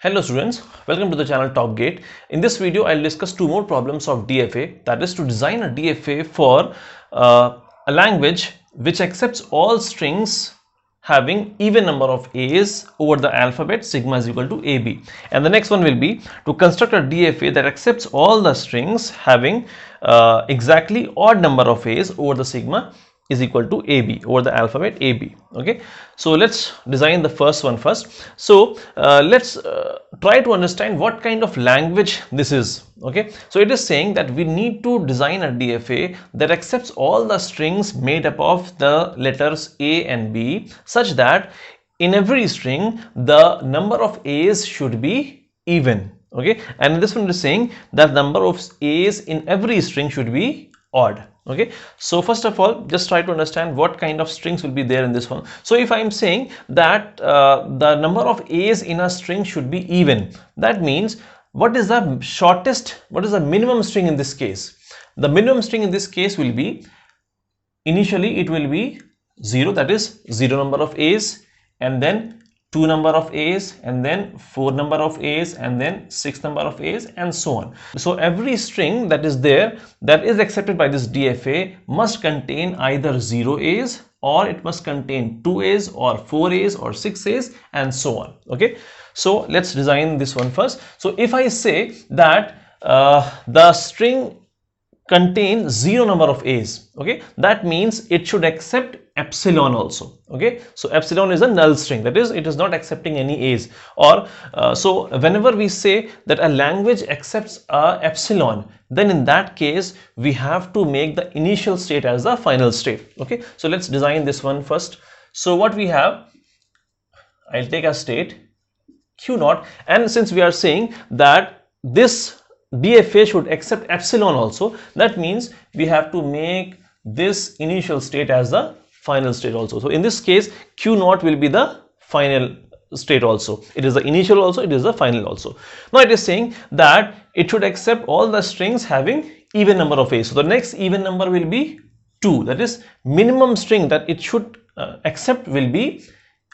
Hello students, welcome to the channel TOC Gate. In this video, I'll discuss two more problems of DFA, that is to design a DFA for a language which accepts all strings having even number of A's over the alphabet sigma is equal to AB. And the next one will be to construct a DFA that accepts all the strings having exactly odd number of A's over the sigma is equal to AB over the alphabet AB. Okay, so let's design the first one first. So let's try to understand what kind of language this is. Okay, so it is saying that we need to design a DFA that accepts all the strings made up of the letters A and B such that in every string the number of A's should be even. Okay, and this one is saying that number of A's in every string should be odd. Okay, so first of all, just try to understand what kind of strings will be there in this one. So if I am saying that the number of A's in a string should be even, that means what is the shortest, what is the minimum string in this case? The minimum string in this case will be, initially it will be 0, that is 0 number of A's, and then 2 number of A's, and then 4 number of A's, and then 6 number of A's, and so on. So every string that is there that is accepted by this DFA must contain either 0 A's, or it must contain 2 A's, or 4 A's, or 6 A's, and so on. Okay, so let's design this one first. So if I say that the string contain 0 number of A's, okay, that means it should accept epsilon also. Okay, so epsilon is a null string, that is it is not accepting any A's, or so whenever we say that a language accepts a epsilon, then in that case we have to make the initial state as the final state. Okay, so let's design this one first. So what we have, I'll take a state Q0, and since we are saying that this DFA should accept epsilon also, that means we have to make this initial state as the final state also. So in this case Q0 will be the final state also. It is the initial also, it is the final also. Now it is saying that it should accept all the strings having even number of A's. So the next even number will be 2, that is minimum string that it should accept will be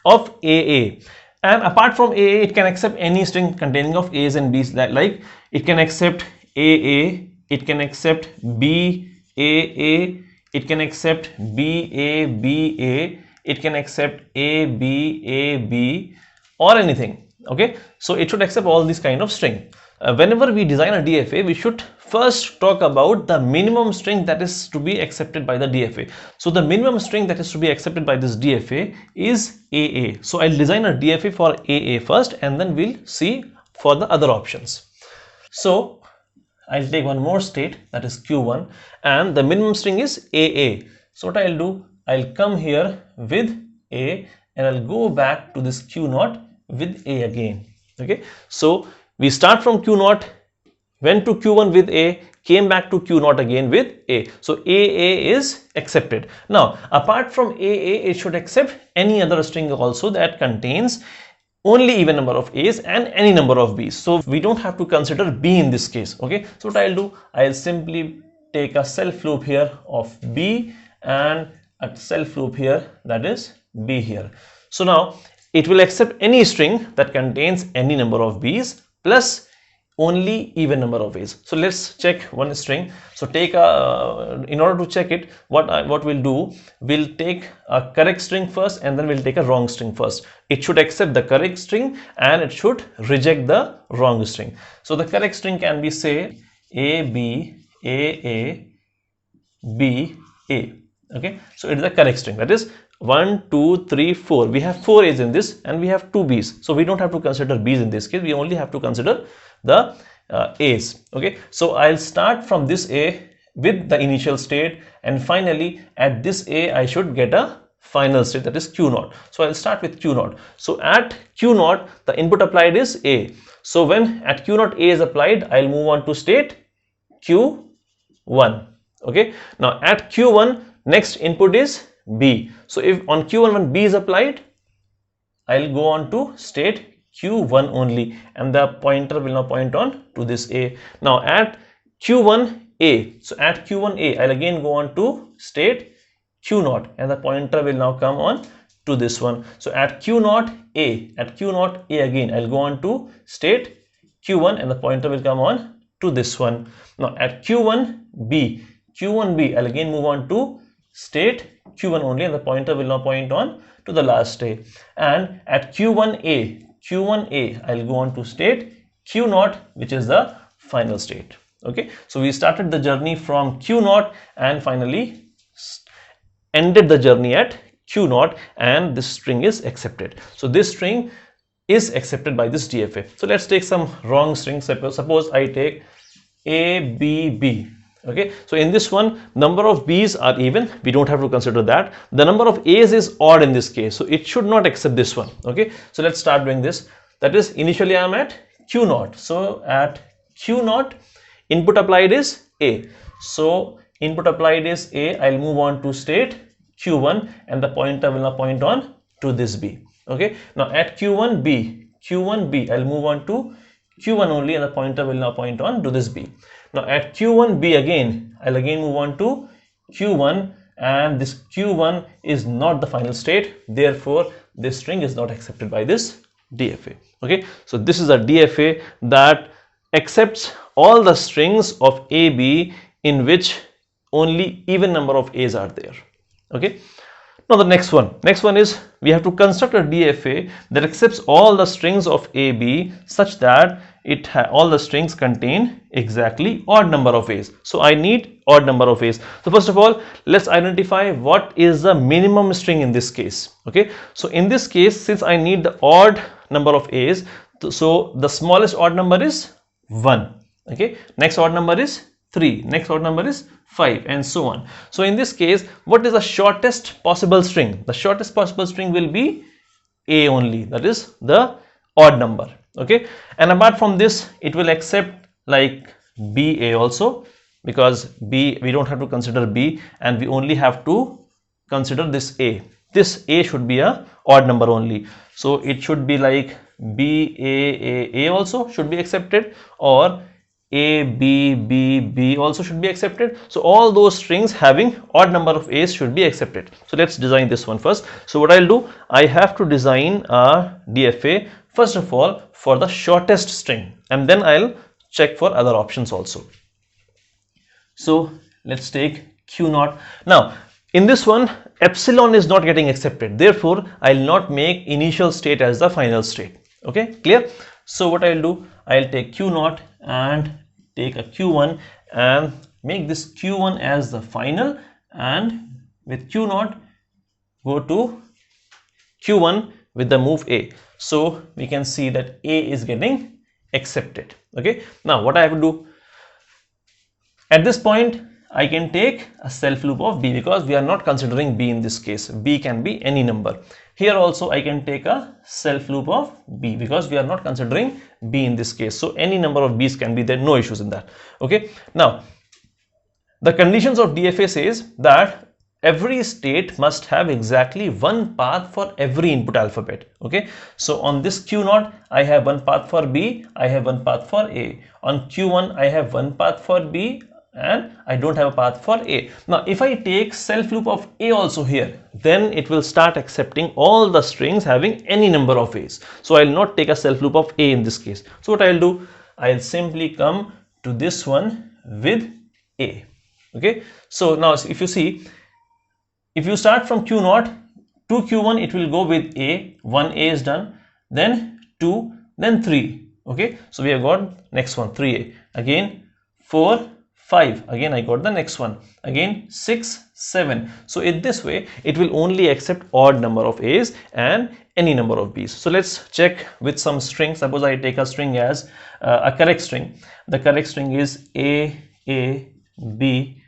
of AA. And apart from AA, it can accept any string containing of A's and B's, like it can accept AA, it can accept BAA, it can accept BABA, it can accept ABAB, or anything. Okay, so it should accept all these kind of string. Whenever we design a DFA, we should first talk about the minimum string that is to be accepted by the DFA. So the minimum string that is to be accepted by this DFA is AA. So I'll design a DFA for AA first, and then we'll see for the other options. So I'll take one more state, that is Q1, and the minimum string is AA. So what I'll do, I'll come here with A, and I'll go back to this Q0 with A again. Okay, so we start from Q0, went to Q1 with A, came back to Q0 again with A. So AA is accepted. Now apart from AA, it should accept any other string also that contains only even number of A's and any number of B's. So we don't have to consider B in this case. Okay, so what I'll do, I'll simply take a self loop here of B and a self loop here, that is B here. So now it will accept any string that contains any number of B's plus only even number of A's. So let's check one string. So take a, in order to check it, what we'll do, we'll take a correct string first, and then we'll take a wrong string first. It should accept the correct string and it should reject the wrong string. So the correct string can be, say, A B A A B A. Okay, so it is the correct string, that is 1 2 3 4. We have 4 A's in this and we have 2 B's, so we don't have to consider B's in this case, we only have to consider the A's. Okay, so I'll start from this A with the initial state, and finally at this A I should get a final state, that is Q0. So I'll start with Q0. So at Q0 the input applied is A. So when at Q0 A is applied, I'll move on to state Q1. Okay, now at Q1 next input is B. So if on Q1 when B is applied, I'll go on to state Q1 only, and the pointer will now point on to this A. Now at Q1A, so at Q1A, I'll again go on to state Q0, and the pointer will now come on to this one. So at Q0 A again, I'll go on to state Q1 and the pointer will come on to this one. Now at Q1B, I'll again move on to state Q1 only and the pointer will now point on to the last state. And at Q1A, I'll go on to state Q0, which is the final state. Okay, so we started the journey from Q0 and finally ended the journey at Q0, and this string is accepted. So this string is accepted by this DFA. So let's take some wrong strings. Suppose I take ABB. Okay, so in this one, number of B's are even, we don't have to consider that. The number of A's is odd in this case, so it should not accept this one. Okay, so let's start doing this. That is, initially I am at Q0. So at Q0, input applied is A. So input applied is A. I'll move on to state Q1 and the pointer will now point on to this B. Okay, now at Q1B, I'll move on to Q1 only and the pointer will now point on to this B. Now at Q1B again, I'll again move on to Q1, and this Q1 is not the final state, therefore this string is not accepted by this DFA. Okay, so this is a DFA that accepts all the strings of AB in which only even number of A's are there. Okay, now the next one is we have to construct a DFA that accepts all the strings of AB such that all the strings contain exactly odd number of A's. So I need odd number of A's. So first of all, let's identify what is the minimum string in this case. Okay, so in this case, since I need the odd number of A's, so the smallest odd number is 1. Okay, next odd number is 3, next odd number is 5, and so on. So in this case, what is the shortest possible string? The shortest possible string will be A only, that is the odd number. Okay, and apart from this, it will accept like BA also, because B, we don't have to consider B and we only have to consider this A. This A should be a odd number only, so it should be like BA also should be accepted, or B also should be accepted. So all those strings having odd number of A's should be accepted. So let's design this one first. So what I'll do, I have to design a DFA first of all for the shortest string, and then I'll check for other options also. So let's take Q0. Now in this one, epsilon is not getting accepted, therefore I'll not make initial state as the final state. Okay, clear? So what I'll do, I'll take Q0 and take a Q1 and make this Q1 as the final, and with Q0 go to Q1 with the move A. So we can see that A is getting accepted. Okay, now what I have to do, at this point I can take a self loop of B, because we are not considering B in this case. B can be any number. Here also I can take a self loop of B, because we are not considering B in this case. So any number of B's can be there, no issues in that. Okay, now the conditions of DFA says that every state must have exactly one path for every input alphabet. Okay, so on this Q0 I have one path for B, I have one path for A. On Q1 I have one path for B and I don't have a path for A. Now if I take self loop of A also here, then it will start accepting all the strings having any number of A's. So I'll not take a self loop of A in this case. So what I'll do, I'll simply come to this one with A. Okay, so now if you see, if you start from Q0 to Q1, it will go with A. 1 A is done, then 2, then 3. Okay, so we have got next one 3A, again 4, 5, again I got the next one, again 6, 7. So in this way it will only accept odd number of A's and any number of B's. So let's check with some strings. Suppose I take a string as a correct string. The correct string is A, B,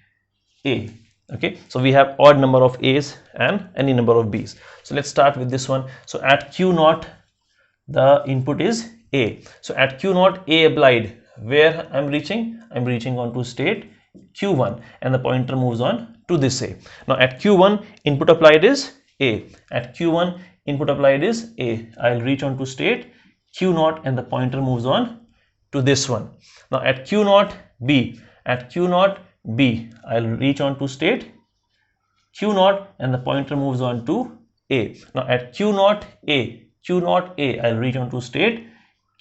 A. Okay, so we have odd number of A's and any number of B's. So let's start with this one. So at Q0 the input is A. So at Q0 A applied, where I'm reaching on to state Q1 and the pointer moves on to this A. Now at Q1 input applied is A. At Q1 input applied is A. I'll reach on to state Q0 and the pointer moves on to this one. Now at Q0 B. At Q0 B, I'll reach on to state Q0 and the pointer moves on to A. Now at Q naught A, I'll reach on to state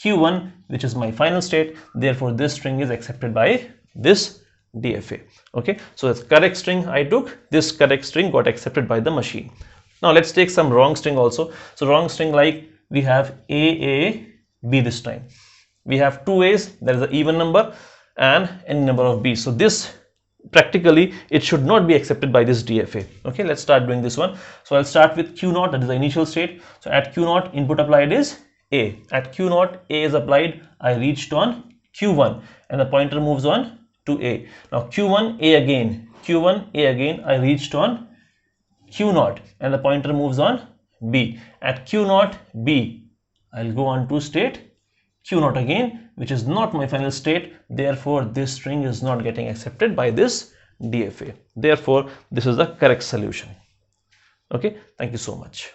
Q1, which is my final state. Therefore, this string is accepted by this DFA. Okay, so the correct string I took, this correct string got accepted by the machine. Now let's take some wrong string also. So wrong string, like we have A, B this time. We have two A's, that is an even number, and any number of B's. So this practically it should not be accepted by this DFA. Okay, let's start doing this one. So I'll start with Q naught, that is the initial state. So at Q naught, input applied is A. At Q naught, A is applied. I reached on Q1 and the pointer moves on to A. Now Q1 A again, Q1 A again, I reached on Q naught and the pointer moves on B. At Q naught B, I'll go on to state Q naught again, which is not my final state. Therefore, this string is not getting accepted by this DFA. Therefore, this is the correct solution. Okay, thank you so much.